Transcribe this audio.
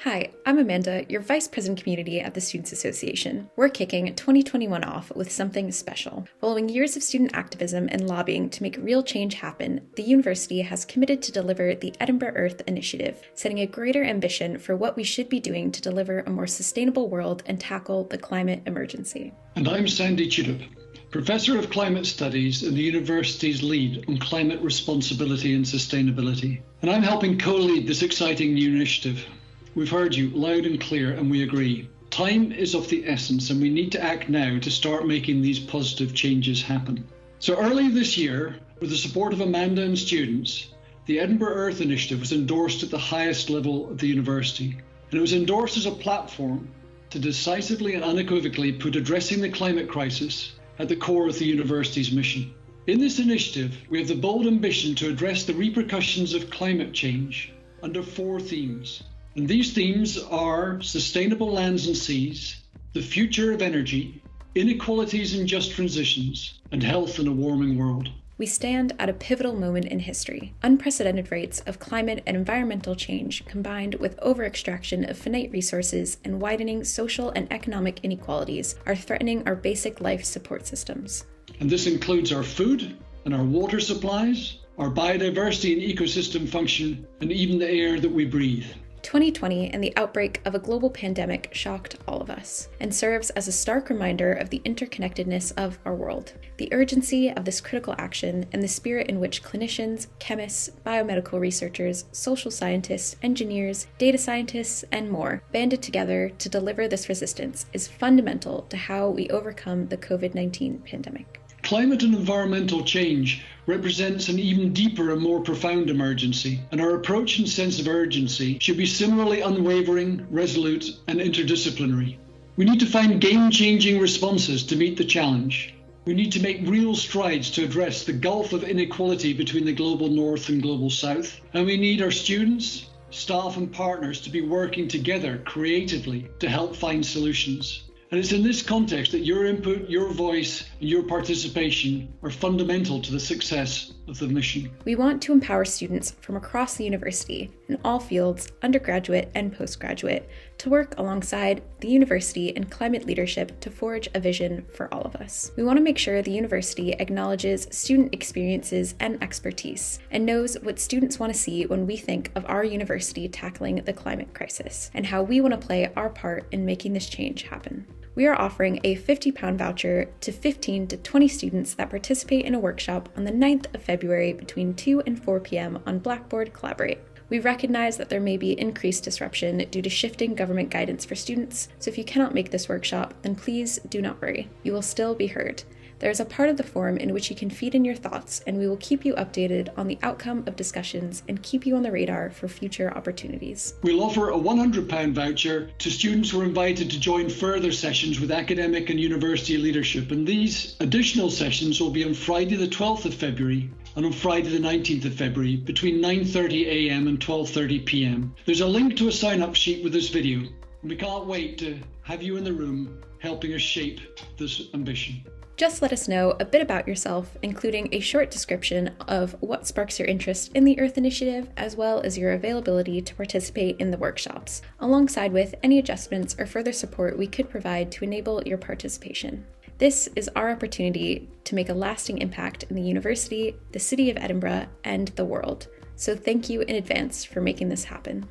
Hi, I'm Amanda, your Vice President Community at the Students Association. We're kicking 2021 off with something special. Following years of student activism and lobbying to make real change happen, the university has committed to deliver the Edinburgh Earth Initiative, setting a greater ambition for what we should be doing to deliver a more sustainable world and tackle the climate emergency. And I'm Sandy Chidup, Professor of Climate Studies and the university's lead on climate responsibility and sustainability. And I'm helping co-lead this exciting new initiative. We've heard you loud and clear, and we agree. Time is of the essence, and we need to act now to start making these positive changes happen. So earlier this year, with the support of Amanda and students, the Edinburgh Earth Initiative was endorsed at the highest level of the university. And it was endorsed as a platform to decisively and unequivocally put addressing the climate crisis at the core of the university's mission. In this initiative, we have the bold ambition to address the repercussions of climate change under 4 themes. And these themes are sustainable lands and seas, the future of energy, inequalities and just transitions, and health in a warming world. We stand at a pivotal moment in history. Unprecedented rates of climate and environmental change combined with over-extraction of finite resources and widening social and economic inequalities are threatening our basic life support systems. And this includes our food and our water supplies, our biodiversity and ecosystem function, and even the air that we breathe. 2020 and the outbreak of a global pandemic shocked all of us and serves as a stark reminder of the interconnectedness of our world, the urgency of this critical action, and the spirit in which clinicians, chemists, biomedical researchers, social scientists, engineers, data scientists, and more banded together to deliver this resistance is fundamental to how we overcome the COVID-19 pandemic. Climate and environmental change represents an even deeper and more profound emergency, and our approach and sense of urgency should be similarly unwavering, resolute, and interdisciplinary. We need to find game-changing responses to meet the challenge. We need to make real strides to address the gulf of inequality between the global north and global south, and we need our students, staff, and partners to be working together creatively to help find solutions. And it's in this context that your input, your voice, and your participation are fundamental to the success of the mission. We want to empower students from across the university in all fields, undergraduate and postgraduate, to work alongside the university and climate leadership to forge a vision for all of us. We want to make sure the university acknowledges student experiences and expertise and knows what students want to see when we think of our university tackling the climate crisis and how we want to play our part in making this change happen. We are offering a £50 voucher to 15 to 20 students that participate in a workshop on the 9th of February between 2 and 4 p.m. on Blackboard Collaborate. We recognize that there may be increased disruption due to shifting government guidance for students, so if you cannot make this workshop, then please do not worry. You will still be heard. There is a part of the forum in which you can feed in your thoughts, and we will keep you updated on the outcome of discussions and keep you on the radar for future opportunities. We'll offer a £100 voucher to students who are invited to join further sessions with academic and university leadership, and these additional sessions will be on Friday the 12th of February and on Friday the 19th of February between 9:30 a.m. and 12:30 p.m. There's a link to a sign-up sheet with this video, and we can't wait to have you in the room helping us shape this ambition. Just let us know a bit about yourself, including a short description of what sparks your interest in the Earth Initiative, as well as your availability to participate in the workshops, alongside with any adjustments or further support we could provide to enable your participation. This is our opportunity to make a lasting impact in the university, the city of Edinburgh, and the world. So thank you in advance for making this happen.